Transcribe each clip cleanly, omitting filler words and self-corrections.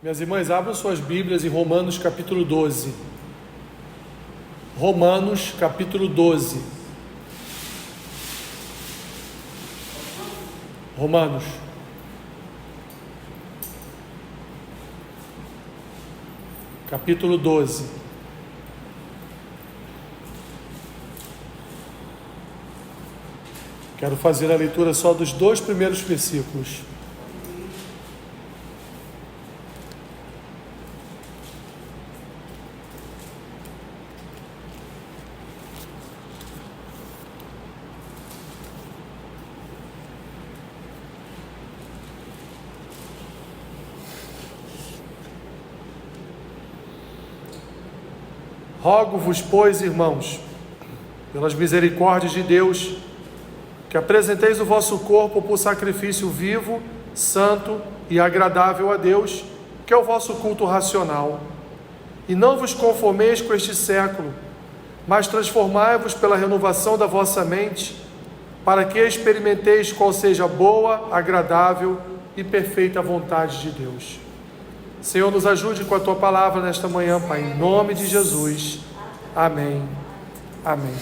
Minhas irmãs, abram suas Bíblias em Romanos capítulo 12. Romanos capítulo 12. Romanos. Capítulo 12. Quero fazer a leitura só dos 2 primeiros versículos. Rogo-vos, pois, irmãos, pelas misericórdias de Deus, que apresenteis o vosso corpo por sacrifício vivo, santo e agradável a Deus, que é o vosso culto racional. E não vos conformeis com este século, mas transformai-vos pela renovação da vossa mente, para que experimenteis qual seja a boa, agradável e perfeita vontade de Deus. Senhor, nos ajude com a Tua palavra nesta manhã, Pai, em nome de Jesus. Amém. Amém.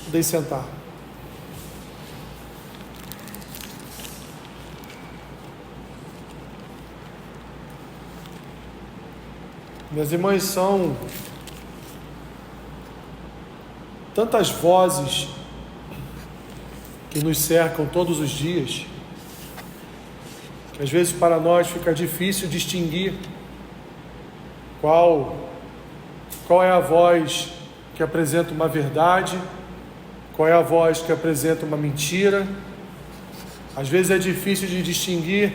Podem sentar. Minhas irmãs, são tantas vozes que nos cercam todos os dias, que às vezes para nós fica difícil distinguir qual é a voz que apresenta uma verdade, qual é a voz que apresenta uma mentira. Às vezes é difícil de distinguir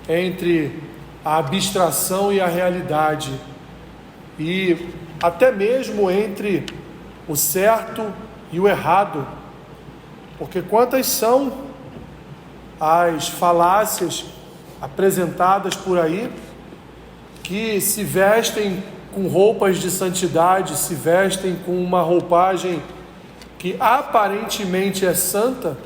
entre a abstração e a realidade, e até mesmo entre o certo e o errado, porque quantas são as falácias apresentadas por aí, que se vestem com roupas de santidade, se vestem com uma roupagem que aparentemente é santa,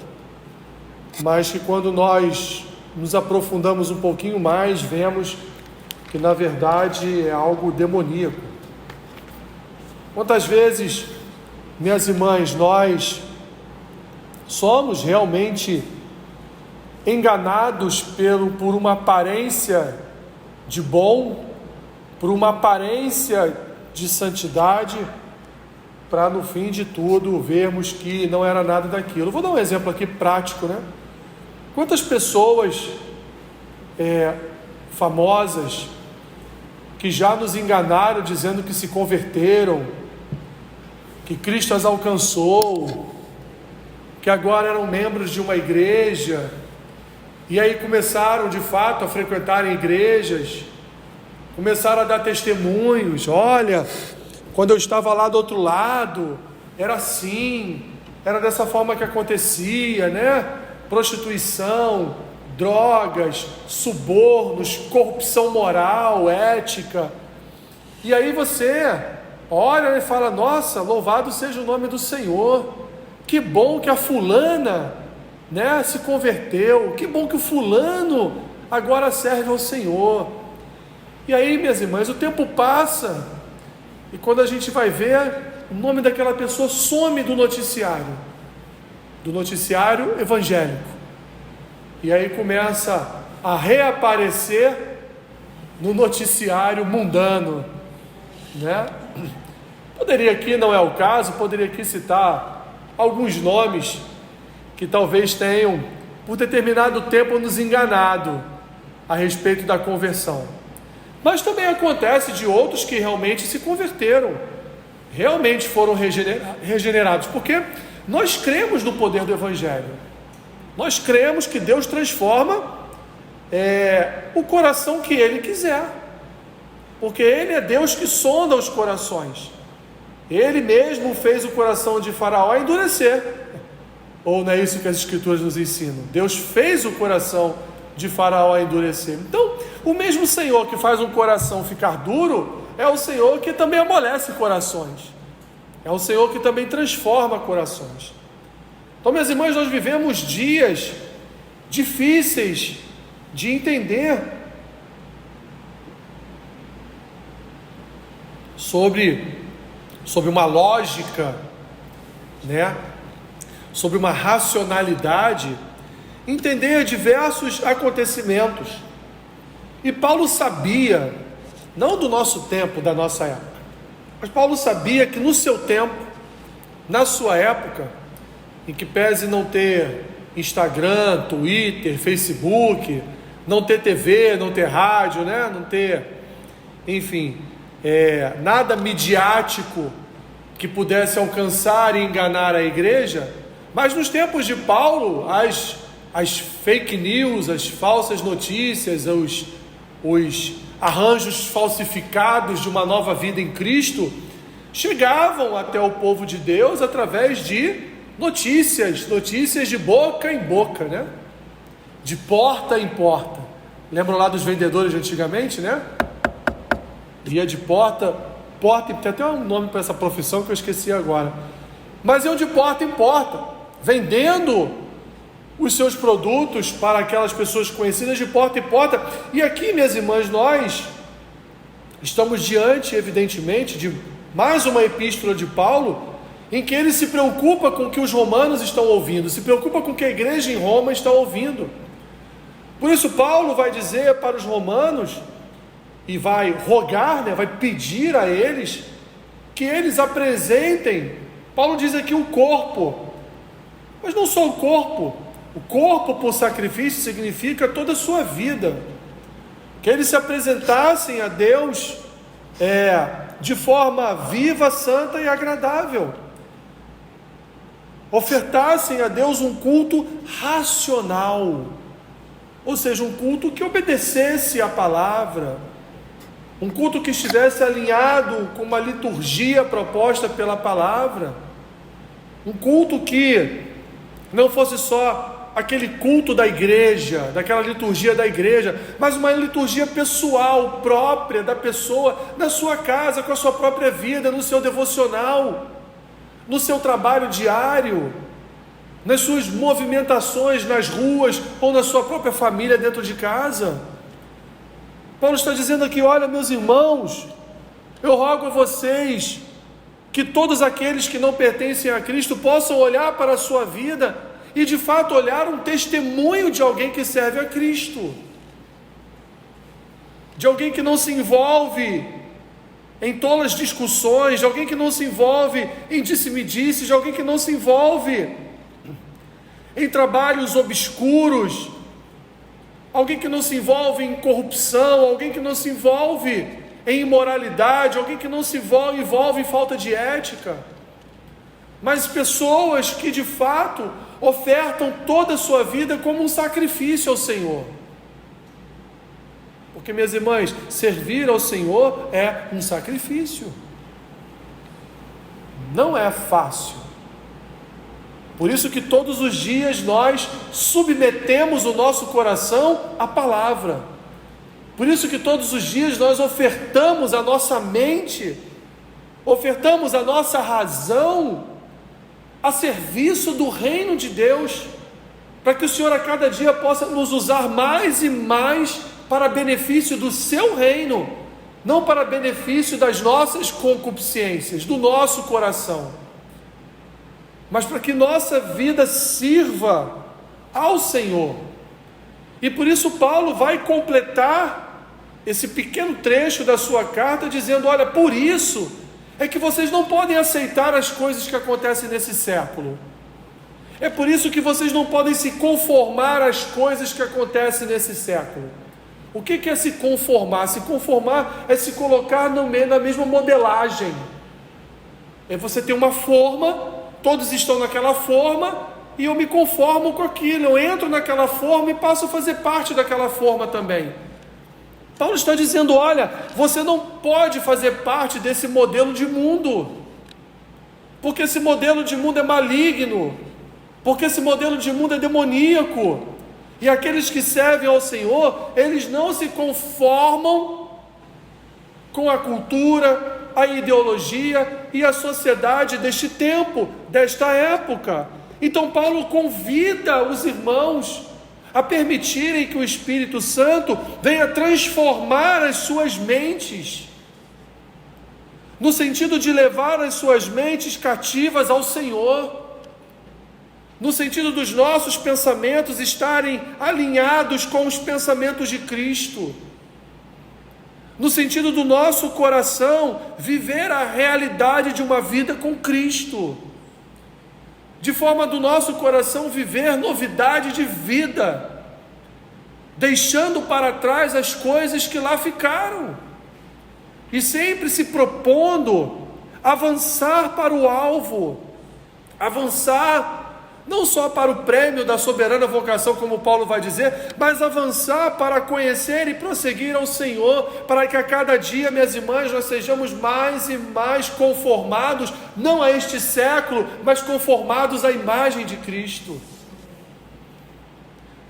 mas que quando nós nos aprofundamos um pouquinho mais, vemos que na verdade é algo demoníaco. Quantas vezes, minhas irmãs, nós somos realmente enganados por uma aparência de bom, por uma aparência de santidade, para no fim de tudo vermos que não era nada daquilo. Vou dar um exemplo aqui prático, né? Quantas pessoas famosas que já nos enganaram dizendo que se converteram, que Cristo as alcançou, que agora eram membros de uma igreja, e aí começaram de fato a frequentar igrejas, começaram a dar testemunhos: olha, quando eu estava lá do outro lado, era assim, era dessa forma que acontecia, né? Prostituição, drogas, subornos, corrupção moral, ética. E aí você olha e fala: nossa, louvado seja o nome do Senhor, que bom que a fulana, né, se converteu, que bom que o fulano agora serve ao Senhor. E aí, minhas irmãs, o tempo passa, e quando a gente vai ver, o nome daquela pessoa some do noticiário evangélico, e aí começa a reaparecer no noticiário mundano, né? Poderia aqui, não é o caso, poderia aqui citar alguns nomes que talvez tenham, por determinado tempo, nos enganado a respeito da conversão. Mas também acontece de outros que realmente se converteram, realmente foram regenerados, porque nós cremos no poder do Evangelho, nós cremos que Deus transforma o coração que Ele quiser, porque Ele é Deus que sonda os corações. Ele mesmo fez o coração de Faraó endurecer, ou não é isso que as Escrituras nos ensinam? Deus fez o coração de Faraó endurecer. Então, o mesmo Senhor que faz um coração ficar duro, é o Senhor que também amolece corações, é o Senhor que também transforma corações. Então, minhas irmãs, nós vivemos dias difíceis de entender sobre uma lógica, né? Sobre uma racionalidade, entender diversos acontecimentos. E Paulo sabia, não do nosso tempo, da nossa época, mas Paulo sabia que no seu tempo, na sua época, em que pese não ter Instagram, Twitter, Facebook, não ter TV, não ter rádio, né? Não ter, enfim, nada midiático que pudesse alcançar e enganar a igreja, mas nos tempos de Paulo, as fake news, as falsas notícias, os arranjos falsificados de uma nova vida em Cristo chegavam até o povo de Deus através de notícias de boca em boca, né? De porta em porta. Lembram lá dos vendedores de antigamente, né? Ia de porta, tem até um nome para essa profissão que eu esqueci agora, mas iam de porta em porta, vendendo os seus produtos para aquelas pessoas conhecidas de porta em porta. E aqui, minhas irmãs, nós estamos diante, evidentemente, de mais uma epístola de Paulo, em que ele se preocupa com o que os romanos estão ouvindo, se preocupa com o que a igreja em Roma está ouvindo. Por isso Paulo vai dizer para os romanos, e vai rogar, né, vai pedir a eles, que eles apresentem, Paulo diz aqui, o corpo, mas não só o corpo por sacrifício significa toda a sua vida, que eles se apresentassem a Deus de forma viva, santa e agradável, ofertassem a Deus um culto racional, ou seja, um culto que obedecesse à palavra, um culto que estivesse alinhado com uma liturgia proposta pela palavra, um culto que não fosse só aquele culto da igreja, daquela liturgia da igreja, mas uma liturgia pessoal, própria da pessoa, na sua casa, com a sua própria vida, no seu devocional, no seu trabalho diário, nas suas movimentações nas ruas, ou na sua própria família dentro de casa. Paulo está dizendo aqui, olha, meus irmãos, eu rogo a vocês que todos aqueles que não pertencem a Cristo possam olhar para a sua vida e de fato olhar um testemunho de alguém que serve a Cristo, de alguém que não se envolve em tolas discussões, de alguém que não se envolve em disse-me-disse, de alguém que não se envolve em trabalhos obscuros, alguém que não se envolve em corrupção, alguém que não se envolve em imoralidade, alguém que não se envolve em falta de ética, mas pessoas que de fato ofertam toda a sua vida como um sacrifício ao Senhor. Porque, minhas irmãs, servir ao Senhor é um sacrifício, não é fácil. Por isso que todos os dias nós submetemos o nosso coração à palavra. Por isso que todos os dias nós ofertamos a nossa mente, ofertamos a nossa razão a serviço do reino de Deus, para que o Senhor a cada dia possa nos usar mais e mais para benefício do seu reino, não para benefício das nossas concupiscências, do nosso coração, mas para que nossa vida sirva ao Senhor. E por isso Paulo vai completar esse pequeno trecho da sua carta dizendo, olha, por isso é que vocês não podem aceitar as coisas que acontecem nesse século. É por isso que vocês não podem se conformar às coisas que acontecem nesse século. O que é se conformar? Se conformar é se colocar na mesma modelagem. É você ter uma forma, todos estão naquela forma, e eu me conformo com aquilo, eu entro naquela forma e passo a fazer parte daquela forma também. Paulo está dizendo, olha, você não pode fazer parte desse modelo de mundo, porque esse modelo de mundo é maligno, porque esse modelo de mundo é demoníaco, e aqueles que servem ao Senhor, eles não se conformam com a cultura, a ideologia e a sociedade deste tempo, desta época. Então Paulo convida os irmãos a permitirem que o Espírito Santo venha transformar as suas mentes. no sentido de levar as suas mentes cativas ao Senhor, no sentido dos nossos pensamentos estarem alinhados com os pensamentos de Cristo, no sentido do nosso coração viver a realidade de uma vida com Cristo, de forma do nosso coração viver novidade de vida, deixando para trás as coisas que lá ficaram, e sempre se propondo avançar para o alvo, avançar não só para o prêmio da soberana vocação, como Paulo vai dizer, mas avançar para conhecer e prosseguir ao Senhor, para que a cada dia, minhas irmãs, nós sejamos mais e mais conformados, não a este século, mas conformados à imagem de Cristo,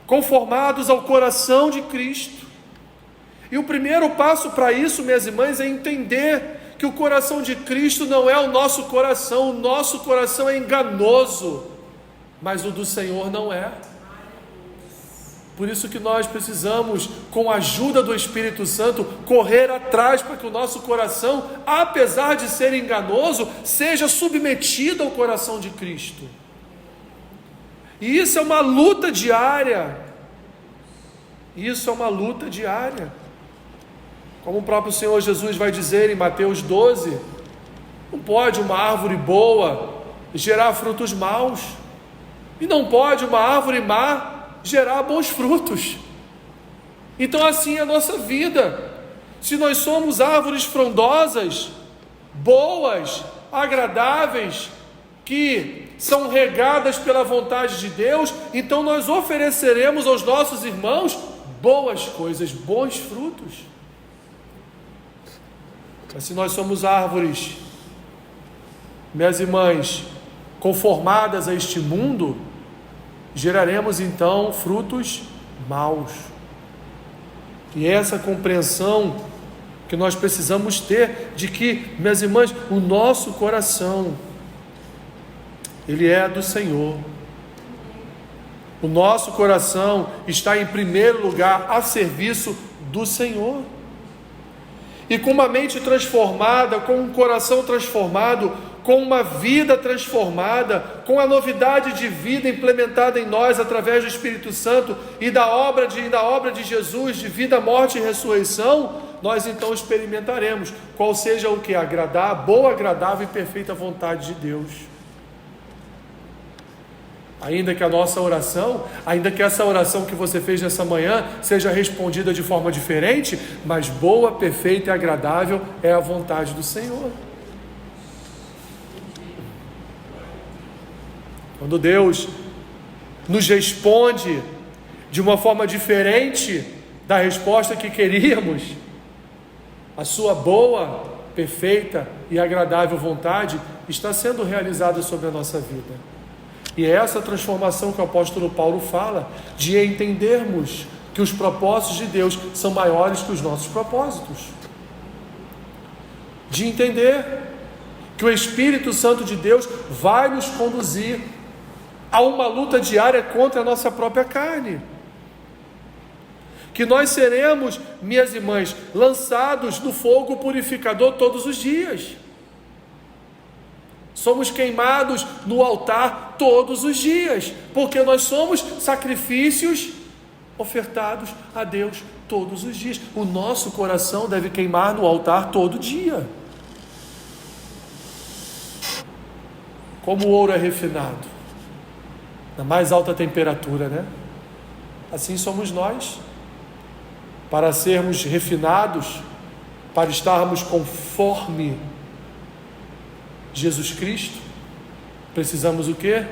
conformados ao coração de Cristo. E o primeiro passo para isso, minhas irmãs, é entender que o coração de Cristo não é o nosso coração é enganoso, mas o do Senhor não é. Por isso que nós precisamos, com a ajuda do Espírito Santo, correr atrás para que o nosso coração, apesar de ser enganoso, seja submetido ao coração de Cristo. E isso é uma luta diária. Isso é uma luta diária. Como o próprio Senhor Jesus vai dizer em Mateus 12, não pode uma árvore boa gerar frutos maus, e não pode uma árvore má gerar bons frutos. Então assim é a nossa vida. Se nós somos árvores frondosas, boas, agradáveis, que são regadas pela vontade de Deus, então nós ofereceremos aos nossos irmãos boas coisas, bons frutos. Mas se nós somos árvores, minhas irmãs, conformadas a este mundo, geraremos então frutos maus. E é essa compreensão que nós precisamos ter, de que, minhas irmãs, o nosso coração, ele é do Senhor. O nosso coração está em primeiro lugar a serviço do Senhor. E com uma mente transformada, com um coração transformado, com uma vida transformada, com a novidade de vida implementada em nós através do Espírito Santo e da obra de Jesus, de vida, morte e ressurreição, nós então experimentaremos qual seja o que? Agradar, boa, agradável e perfeita vontade de Deus. Ainda que a nossa oração, ainda que essa oração que você fez nessa manhã seja respondida de forma diferente, mas boa, perfeita e agradável é a vontade do Senhor. Quando Deus nos responde de uma forma diferente da resposta que queríamos, a sua boa, perfeita e agradável vontade está sendo realizada sobre a nossa vida. E é essa transformação que o apóstolo Paulo fala, de entendermos que os propósitos de Deus são maiores que os nossos propósitos, de entender que o Espírito Santo de Deus vai nos conduzir a uma luta diária contra a nossa própria carne, que nós seremos, minhas irmãs, lançados no fogo purificador todos os dias. Somos queimados no altar todos os dias, porque nós somos sacrifícios ofertados a Deus todos os dias. O nosso coração deve queimar no altar todo dia. Como o ouro é refinado, na mais alta temperatura, né? Assim somos nós. Para sermos refinados, para estarmos conforme Jesus Cristo, precisamos o quê?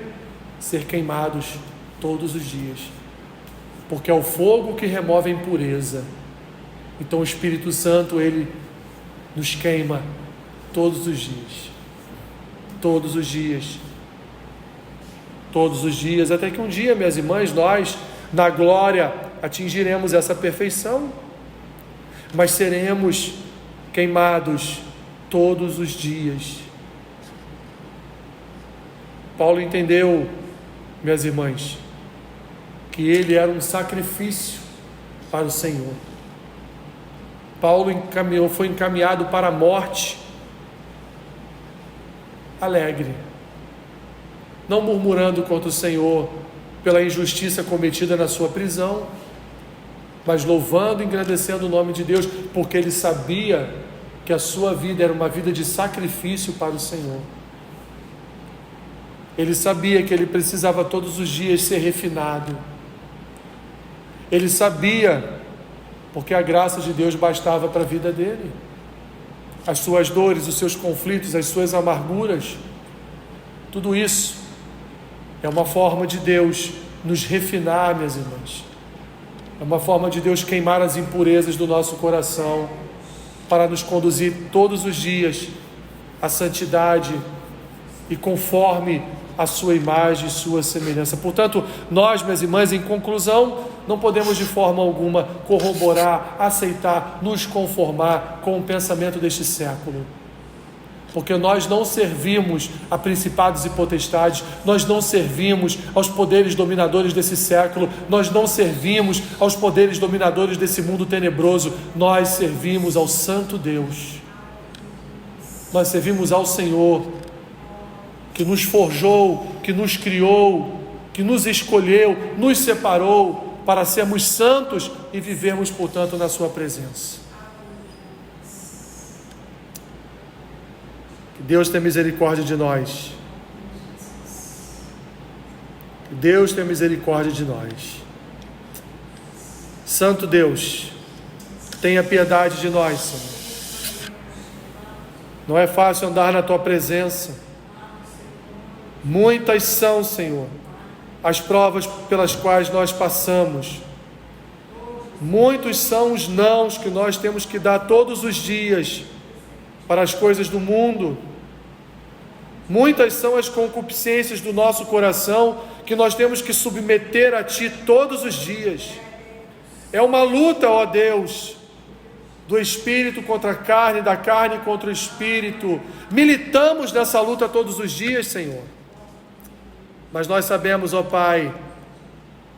Ser queimados todos os dias, porque é o fogo que remove a impureza. Então o Espírito Santo, ele nos queima todos os dias, todos os dias, todos os dias, até que um dia, minhas irmãs, nós, na glória, atingiremos essa perfeição, mas seremos queimados todos os dias. Paulo entendeu, minhas irmãs, que ele era um sacrifício para o Senhor. Paulo foi encaminhado para a morte, alegre, não murmurando contra o Senhor pela injustiça cometida na sua prisão, mas louvando e engrandecendo o nome de Deus, porque ele sabia que a sua vida era uma vida de sacrifício para o Senhor. Ele sabia que ele precisava todos os dias ser refinado. Ele sabia, porque a graça de Deus bastava para a vida dele. As suas dores, os seus conflitos, as suas amarguras, tudo isso é uma forma de Deus nos refinar, minhas irmãs. É uma forma de Deus queimar as impurezas do nosso coração, para nos conduzir todos os dias à santidade e conforme a sua imagem e sua semelhança. Portanto, nós, minhas irmãs, em conclusão, não podemos de forma alguma corroborar, aceitar, nos conformar com o pensamento deste século. Porque nós não servimos a principados e potestades, nós não servimos aos poderes dominadores desse século, nós não servimos aos poderes dominadores desse mundo tenebroso, nós servimos ao Santo Deus. Nós servimos ao Senhor, que nos forjou, que nos criou, que nos escolheu, nos separou para sermos santos e vivermos, portanto, na sua presença. Que Deus tenha misericórdia de nós. Que Deus tenha misericórdia de nós. Santo Deus, tenha piedade de nós, Senhor. Não é fácil andar na tua presença. Muitas são, Senhor, as provas pelas quais nós passamos. Muitos são os nãos que nós temos que dar todos os dias para as coisas do mundo. Muitas são as concupiscências do nosso coração que nós temos que submeter a Ti todos os dias. É uma luta, ó Deus, do Espírito contra a carne, da carne contra o Espírito. Militamos nessa luta todos os dias, Senhor. Mas nós sabemos, ó Pai,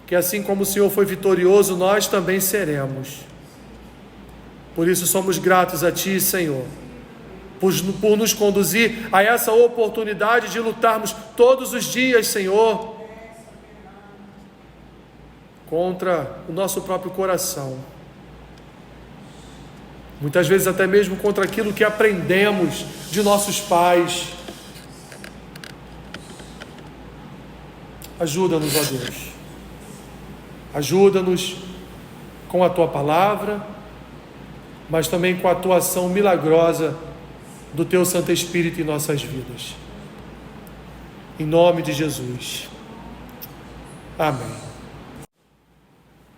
que assim como o Senhor foi vitorioso, nós também seremos. Por isso somos gratos a Ti, Senhor, por nos conduzir a essa oportunidade de lutarmos todos os dias, Senhor, contra o nosso próprio coração. Muitas vezes até mesmo contra aquilo que aprendemos de nossos pais. Ajuda-nos, ó Deus. Ajuda-nos com a Tua palavra, mas também com a Tua ação milagrosa do Teu Santo Espírito em nossas vidas. Em nome de Jesus. Amém.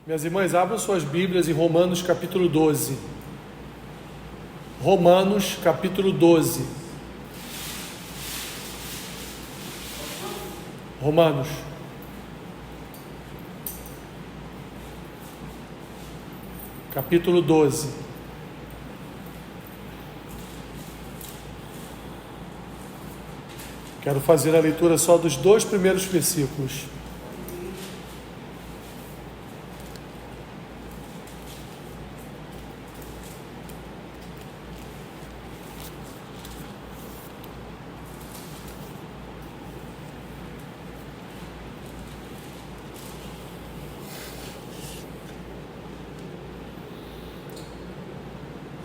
Minhas irmãs, abram suas Bíblias em Romanos capítulo 12. Romanos capítulo 12. Romanos. Capítulo 12. Quero fazer a leitura só dos 2 primeiros versículos.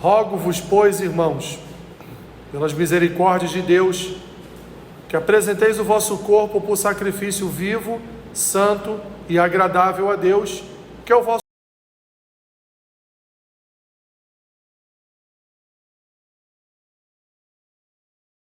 Rogo-vos, pois, irmãos, pelas misericórdias de Deus, que apresenteis o vosso corpo por sacrifício vivo, santo e agradável a Deus, que é o vosso